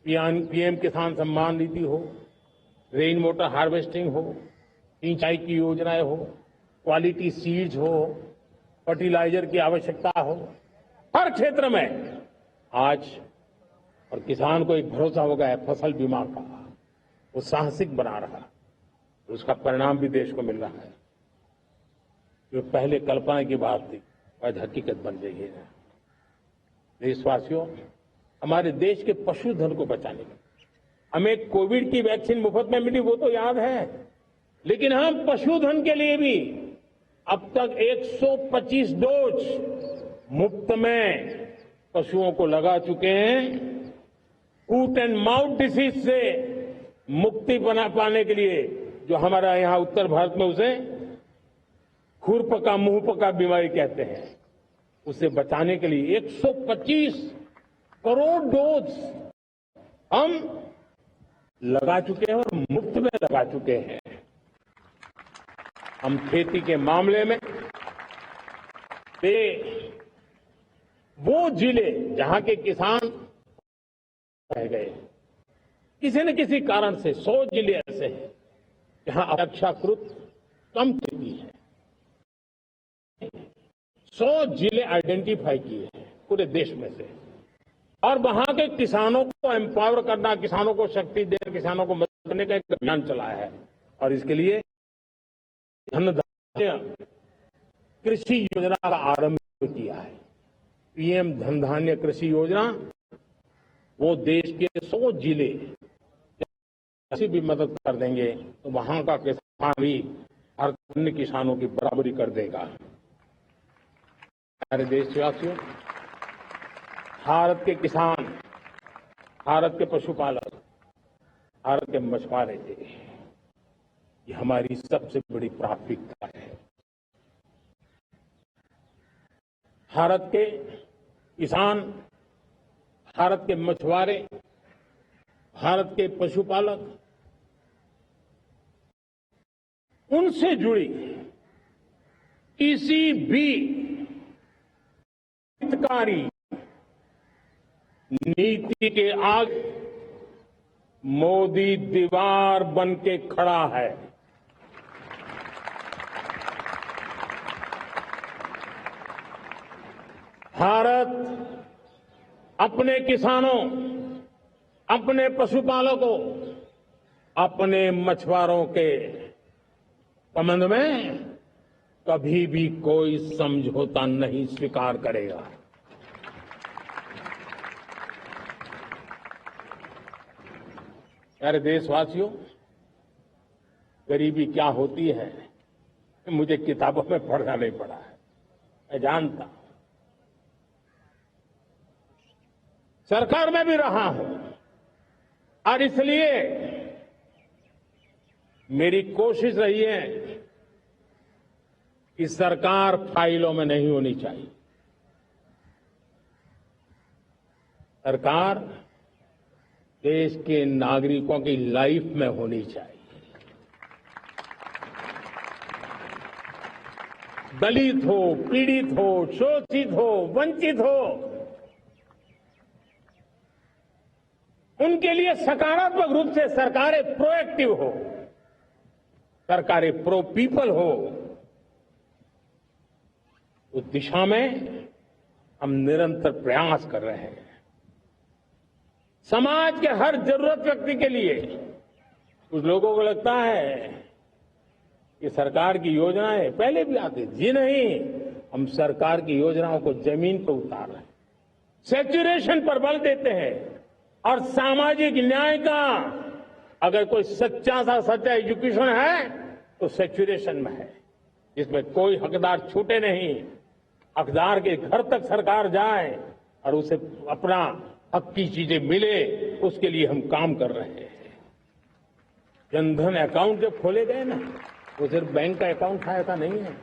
PM किसान सम्मान निधि हो, rain water harvesting हो, सिंचाई की योजनाएं हो, क्वालिटी सीड्स हो, फर्टिलाइजर की आवश्यकता हो, हर क्षेत्र में आज और किसान को एक भरोसा हो गया है फसल बीमा का, वो साहसिक बना रहा है, उसका परिणाम भी देश को मिल रहा है। जो पहले कल्पना की बात थी आज हकीकत बन गई है। देशवासियों, हमारे देश के पशुधन को बचाने में हमें कोविड की वैक्सीन मुफ्त में मिली वो तो याद है, लेकिन हम पशुधन के लिए भी अब तक 125 डोज मुफ्त में पशुओं को लगा चुके हैं। फूट एंड माउथ डिसीज से मुक्ति पाने के लिए जो हमारा यहां उत्तर भारत में उसे खुरपका मुंहपका बीमारी कहते हैं, उसे बचाने के लिए 125 करोड़ डोज हम लगा चुके हैं और मुफ्त में लगा चुके हैं। हम खेती के मामले में वो जिले जहां के किसान रह गए, किसी न किसी कारण से 100 जिले ऐसे हैं जहां अपेक्षाकृत कम खेती है। 100 जिले आइडेंटिफाई किए हैं पूरे देश में से, और वहां के किसानों को एम्पावर करना, किसानों को शक्ति देना, किसानों को मदद करने का एक अभियान चलाया है। और इसके लिए धनधान्य कृषि योजना का आरंभ किया है। पीएम धनधान्य कृषि योजना वो देश के 100 जिले किसी भी मदद कर देंगे तो वहां का किसान भी हर अन्य किसानों की बराबरी कर देगा। हमारे देशवासियों, भारत के किसान, भारत के पशुपालक, भारत के मछुआरे, ये हमारी सबसे बड़ी प्राथमिकता है। भारत के किसान, भारत के मछुआरे, भारत के पशुपालक, उनसे जुड़ी किसी भी हितकारी नीति के आगे मोदी दीवार बन के खड़ा है। भारत अपने किसानों, अपने पशुपालकों, अपने मछुआरों के संबंध में कभी भी कोई समझौता नहीं स्वीकार करेगा। प्यारे देशवासियों, गरीबी क्या होती है मुझे किताबों में पढ़ना नहीं पड़ा है, मैं जानता हूं। सरकार में भी रहा हूं और इसलिए मेरी कोशिश रही है कि सरकार फाइलों में नहीं होनी चाहिए। सरकार देश के नागरिकों की लाइफ में होनी चाहिए। दलित हो, पीड़ित हो, शोषित हो, वंचित हो, उनके लिए सकारात्मक रूप से सरकारें प्रोएक्टिव हो, सरकारें प्रो पीपल हो, उस दिशा में हम निरंतर प्रयास कर रहे हैं। समाज के हर जरूरत व्यक्ति के लिए कुछ लोगों को लगता है कि सरकार की योजनाएं पहले भी आती थी। जी नहीं, हम सरकार की योजनाओं को जमीन पर उतार रहे हैं, सैचुरेशन पर बल देते हैं और सामाजिक न्याय का अगर कोई सच्चा एजुकेशन है तो सैचुरेशन में है, जिसमें कोई हकदार छूटे नहीं, हकदार के घर तक सरकार जाए और उसे अपना हक की चीजें मिले, उसके लिए हम काम कर रहे हैं। जनधन अकाउंट जब खोले गए ना, वो सिर्फ बैंक का अकाउंट था ऐसा नहीं है,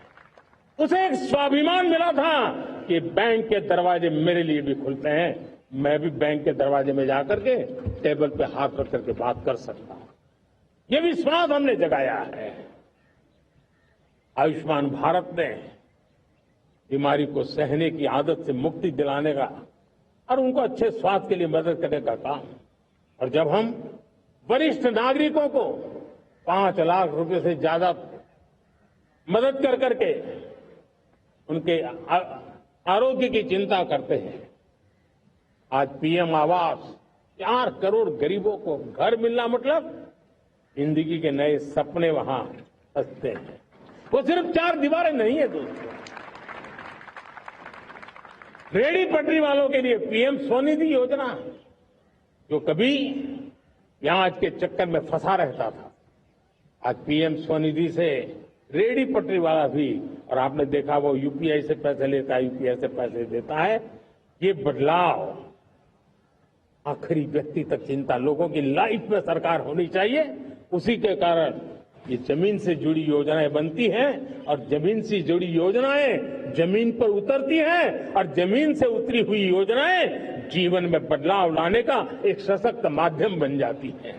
उसे एक स्वाभिमान मिला था कि बैंक के दरवाजे मेरे लिए भी खुलते हैं, मैं भी बैंक के दरवाजे में जाकर के टेबल पे हाथ रख करके बात कर सकता हूं। ये विश्वास हमने जगाया है। आयुष्मान भारत ने बीमारी को सहने की आदत से मुक्ति दिलाने का और उनको अच्छे स्वास्थ्य के लिए मदद करने का काम और जब हम वरिष्ठ नागरिकों को 5 लाख रुपए से ज्यादा मदद कर करके उनके आरोग्य की चिंता करते हैं, आज पीएम आवास 4 करोड़ गरीबों को घर मिलना मतलब जिंदगी के नए सपने वहां बसते हैं। वो सिर्फ 4 दीवारें नहीं है दोस्तों। रेहड़ी पटरी वालों के लिए पीएम स्वनिधि योजना, जो कभी प्याज के चक्कर में फंसा रहता था, आज पीएम स्वनिधि से रेहड़ी पटरी वाला भी, और आपने देखा वो यूपीआई से पैसे लेता है, यूपीआई से पैसे देता है। ये बदलाव आखिरी व्यक्ति तक चिंता लोगों की लाइफ में सरकार होनी चाहिए। उसी के कारण ये जमीन से जुड़ी योजनाएं बनती हैं और जमीन से जुड़ी योजनाएं जमीन पर उतरती हैं और जमीन से उतरी हुई योजनाएं जीवन में बदलाव लाने का एक सशक्त माध्यम बन जाती हैं।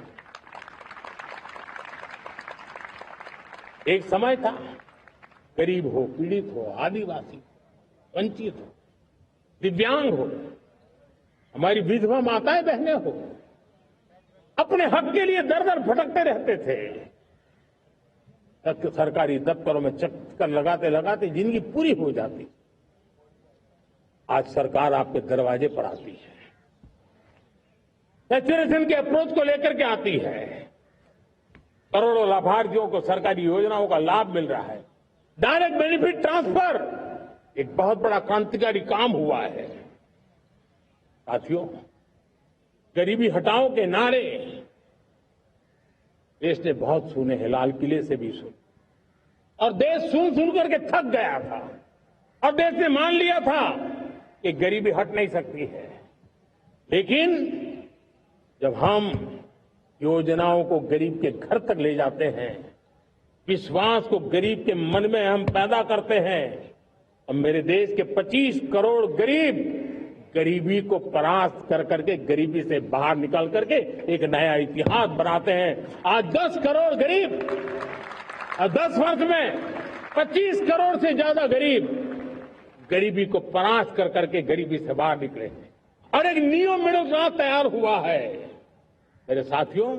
एक समय था गरीब हो, पीड़ित हो, आदिवासी हो, वंचित हो, दिव्यांग हो, हमारी विधवा माताएं बहनें हो, अपने हक के लिए दर दर भटकते रहते थे। सरकारी दफ्तरों में चक्कर लगाते लगाते जिंदगी पूरी हो जाती। आज सरकार आपके दरवाजे पर आती है, सैचुरेशन के अप्रोच को लेकर के आती है। करोड़ों लाभार्थियों को सरकारी योजनाओं का लाभ मिल रहा है। डायरेक्ट बेनिफिट ट्रांसफर एक बहुत बड़ा क्रांतिकारी काम हुआ है। साथियों, गरीबी हटाओ के नारे देश ने बहुत सुने हैं, लाल किले से भी सुने, और देश सुन सुन करके थक गया था और देश ने मान लिया था कि गरीबी हट नहीं सकती है। लेकिन जब हम योजनाओं को गरीब के घर तक ले जाते हैं, विश्वास को गरीब के मन में हम पैदा करते हैं, और मेरे देश के 25 करोड़ गरीब गरीबी को परास्त कर करके गरीबी से बाहर निकल करके एक नया इतिहास बनाते हैं। आज 10 करोड़ गरीब और 10 वर्ष में 25 करोड़ से ज्यादा गरीब गरीबी को परास्त कर करके गरीबी से बाहर निकले हैं और एक न्यू मिडिल क्लास तैयार हुआ है। मेरे साथियों,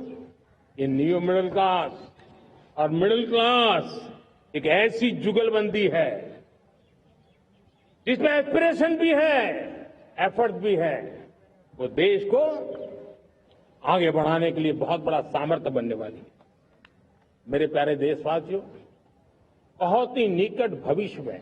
ये न्यू मिडिल क्लास और मिडिल क्लास एक ऐसी जुगलबंदी है जिसमें एस्पिरेशन भी है, एफर्ट भी है। वो देश को आगे बढ़ाने के लिए बहुत बड़ा सामर्थ्य बनने वाली है। मेरे प्यारे देशवासियों, बहुत ही निकट भविष्य में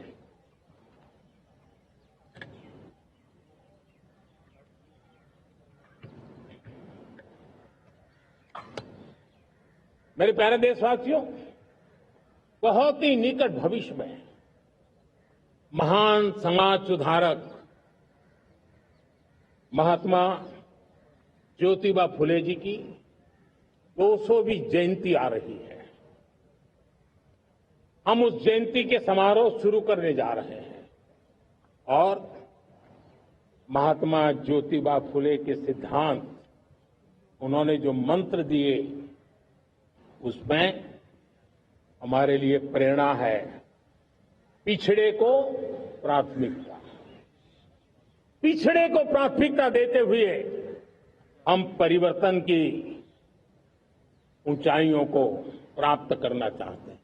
मेरे प्यारे देशवासियों, बहुत ही निकट भविष्य में महान समाज सुधारक महात्मा ज्योतिबा फुले जी की 200वीं जयंती आ रही है। हम उस जयंती के समारोह शुरू करने जा रहे हैं और महात्मा ज्योतिबा फुले के सिद्धांत, उन्होंने जो मंत्र दिए, उसमें हमारे लिए प्रेरणा है। पिछड़े को प्राथमिकता, पिछड़े को प्राथमिकता देते हुए हम परिवर्तन की ऊंचाइयों को प्राप्त करना चाहते हैं।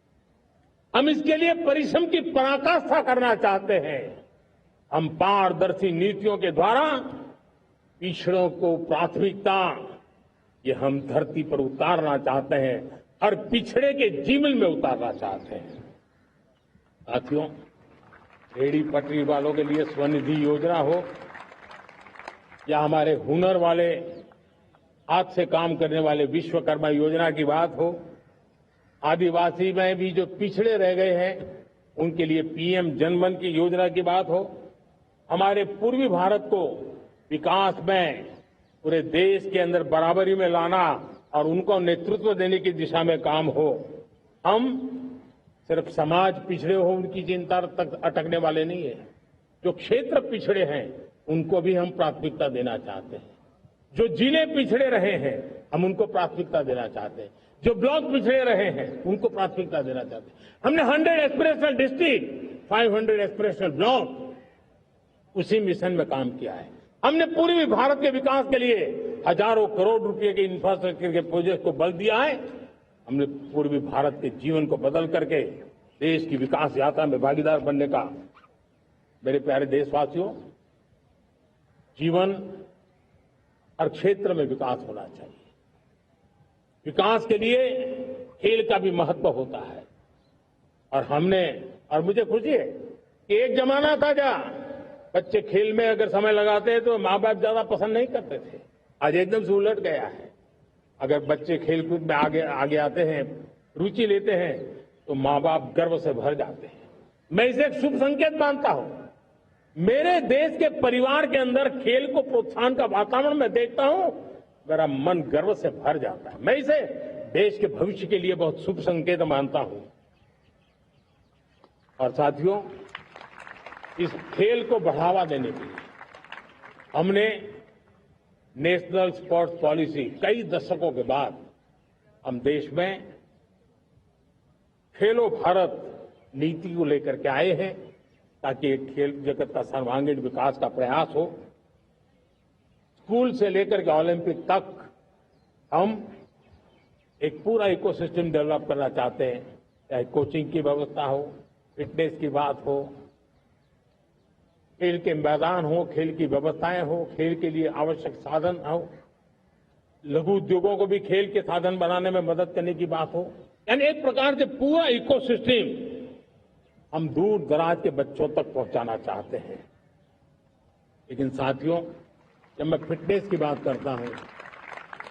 हम इसके लिए परिश्रम की पराकाष्ठा करना चाहते हैं। हम पारदर्शी नीतियों के द्वारा पिछड़ों को प्राथमिकता, ये हम धरती पर उतारना चाहते हैं और पिछड़े के जीवन में उतारना चाहते हैं। साथियों, रेहड़ी पटरी वालों के लिए स्वनिधि योजना हो या हमारे हुनर वाले, हाथ से काम करने वाले विश्वकर्मा योजना की बात हो, आदिवासी में भी जो पिछड़े रह गए हैं उनके लिए पीएम जनधन की योजना की बात हो, हमारे पूर्वी भारत को विकास में पूरे देश के अंदर बराबरी में लाना और उनको नेतृत्व देने की दिशा में काम हो, हम सिर्फ समाज पिछड़े हो उनकी चिंता तक अटकने वाले नहीं है। जो क्षेत्र पिछड़े हैं उनको भी हम प्राथमिकता देना चाहते हैं। जो जिले पिछड़े रहे हैं हम उनको प्राथमिकता देना चाहते हैं। जो ब्लॉक पिछड़े रहे हैं उनको प्राथमिकता देना चाहते हैं। हमने 100 एस्पिरेशनल डिस्ट्रिक्ट, 500 एस्पिरेशनल ब्लॉक, उसी मिशन में काम किया है। हमने पूर्वी भारत के विकास के लिए हजारों करोड़ रुपए के इंफ्रास्ट्रक्चर के प्रोजेक्ट को बल दिया है। हमने पूर्वी भारत के जीवन को बदल करके देश की विकास यात्रा में भागीदार बनने का। मेरे प्यारे देशवासियों, जीवन हर क्षेत्र में विकास होना चाहिए। विकास के लिए खेल का भी महत्व होता है। और मुझे खुशी है कि एक जमाना था जहां बच्चे खेल में अगर समय लगाते तो माँ बाप ज्यादा पसंद नहीं करते थे। आज एकदम से उलट गया है। अगर बच्चे खेलकूद में आगे आते हैं, रुचि लेते हैं, तो माँ बाप गर्व से भर जाते हैं। मैं इसे एक शुभ संकेत मानता हूं। मेरे देश के परिवार के अंदर खेल को प्रोत्साहन का वातावरण मैं देखता हूं, मेरा मन गर्व से भर जाता है। मैं इसे देश के भविष्य के लिए बहुत शुभ संकेत मानता हूं। और साथियों, इस खेल को बढ़ावा देने के लिए हमने नेशनल स्पोर्ट्स पॉलिसी कई दशकों के बाद हम देश में खेलो भारत नीति को लेकर के आए हैं, ताकि एक खेल जगत का सर्वांगीण विकास का प्रयास हो। स्कूल से लेकर के ओलंपिक तक हम एक पूरा इकोसिस्टम डेवलप करना चाहते हैं। चाहे कोचिंग की व्यवस्था हो, फिटनेस की बात हो, खेल के मैदान हो, खेल की व्यवस्थाएं हो, खेल के लिए आवश्यक साधन हो, लघु उद्योगों को भी खेल के साधन बनाने में मदद करने की बात हो। यानी एक प्रकार से पूरा इकोसिस्टम हम दूर दराज के बच्चों तक पहुंचाना चाहते हैं। लेकिन साथियों, जब मैं फिटनेस की बात करता हूं,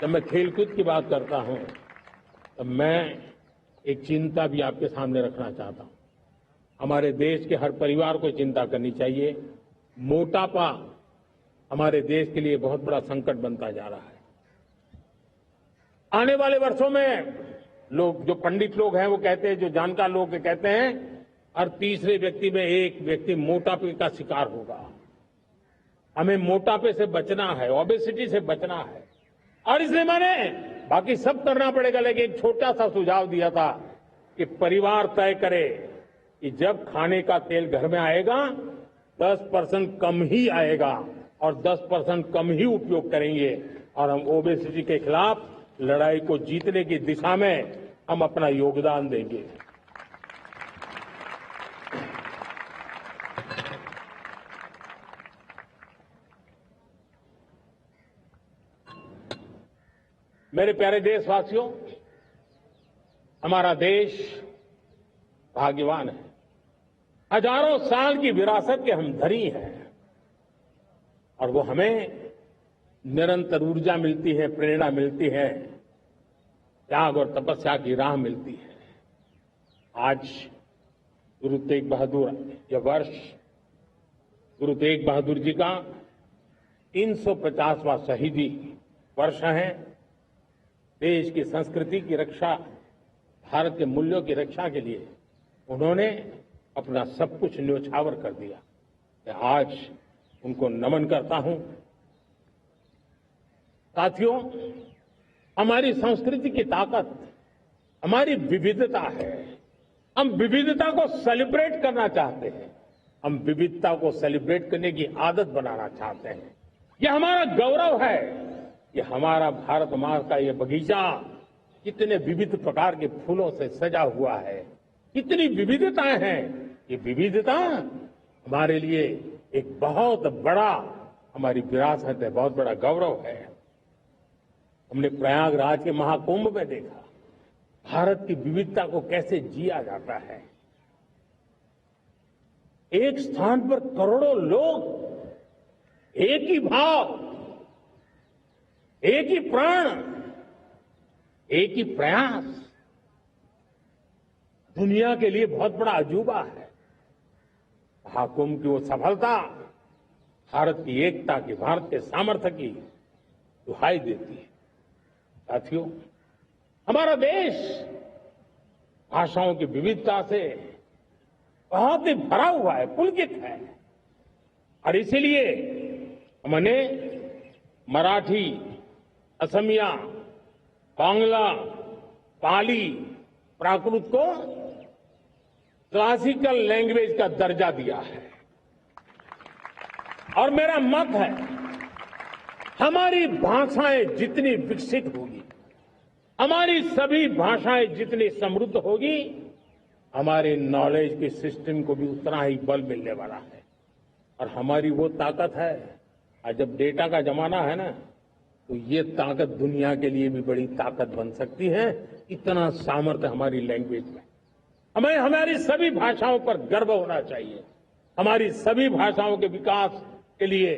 जब मैं खेलकूद की बात करता हूं, तब मैं एक चिंता भी आपके सामने रखना चाहता हूं। हमारे देश के हर परिवार को चिंता करनी चाहिए। मोटापा हमारे देश के लिए बहुत बड़ा संकट बनता जा रहा है। आने वाले वर्षों में लोग, जो पंडित लोग हैं वो कहते हैं, जो जानकार लोग कहते हैं, हर तीसरे व्यक्ति में एक व्यक्ति मोटापे का शिकार होगा। हमें मोटापे से बचना है, ओबेसिटी से बचना है। और इसलिए मैंने बाकी सब करना पड़ेगा, लेकिन एक छोटा सा सुझाव दिया था कि परिवार तय करे कि जब खाने का तेल घर में आएगा 10% कम ही आएगा और 10% कम ही उपयोग करेंगे, और हम ओबेसिटी के खिलाफ लड़ाई को जीतने की दिशा में हम अपना योगदान देंगे। मेरे प्यारे देशवासियों, हमारा देश भाग्यवान है। हजारों साल की विरासत के हम धनी हैं, और वो हमें निरंतर ऊर्जा मिलती है, प्रेरणा मिलती है, त्याग और तपस्या की राह मिलती है। आज गुरु तेग बहादुर, यह वर्ष गुरु तेग बहादुर जी का 350वां शहीदी वर्ष है। देश की संस्कृति की रक्षा, भारत के मूल्यों की रक्षा के लिए उन्होंने अपना सब कुछ न्योछावर कर दिया। मैं आज उनको नमन करता हूं। साथियों, हमारी संस्कृति की ताकत हमारी विविधता है। हम विविधता को सेलिब्रेट करना चाहते हैं। हम विविधता को सेलिब्रेट करने की आदत बनाना चाहते हैं। यह हमारा गौरव है। ये हमारा भारत मां का ये बगीचा कितने विविध प्रकार के फूलों से सजा हुआ है, कितनी विविधताएं हैं। ये विविधता हमारे लिए एक बहुत बड़ा, हमारी विरासत है, बहुत बड़ा गौरव है। हमने प्रयागराज के महाकुंभ में देखा भारत की विविधता को कैसे जिया जाता है। एक स्थान पर करोड़ों लोग, एक ही भाव, एक ही प्राण, एक ही प्रयास, दुनिया के लिए बहुत बड़ा अजूबा है। महाकुंभ की वो सफलता भारत की एकता की, भारत के सामर्थ्य की दुहाई देती है। साथियों, हमारा देश भाषाओं की विविधता से बहुत ही भरा हुआ है, पुलकित है। और इसीलिए हमने मराठी, असमिया, बांग्ला, पाली, प्राकृत को क्लासिकल लैंग्वेज का दर्जा दिया है। और मेरा मत है हमारी भाषाएं जितनी विकसित होगी, हमारी सभी भाषाएं जितनी समृद्ध होगी, हमारे नॉलेज के सिस्टम को भी उतना ही बल मिलने वाला है। और हमारी वो ताकत है, आज जब डेटा का जमाना है ना, तो ये ताकत दुनिया के लिए भी बड़ी ताकत बन सकती है। इतना सामर्थ्य हमारी लैंग्वेज में। हमें हमारी सभी भाषाओं पर गर्व होना चाहिए। हमारी सभी भाषाओं के विकास के लिए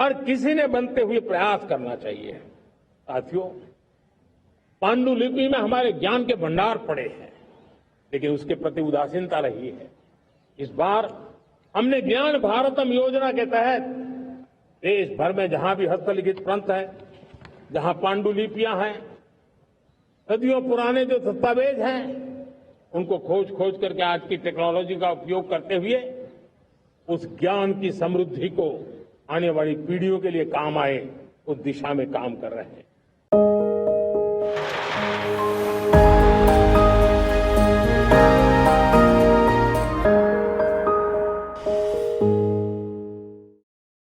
हर किसी ने बनते हुए प्रयास करना चाहिए। साथियों, पांडुलिपि में हमारे ज्ञान के भंडार पड़े हैं, लेकिन उसके प्रति उदासीनता रही है। इस बार हमने ज्ञान भारतम योजना के तहत देश भर में जहां भी हस्तलिखित ग्रंथ है, जहां पांडुलिपियां हैं, सदियों पुराने जो दस्तावेज हैं, उनको खोज खोज करके आज की टेक्नोलॉजी का उपयोग करते हुए उस ज्ञान की समृद्धि को आने वाली पीढ़ियों के लिए काम आए, उस दिशा में काम कर रहे हैं।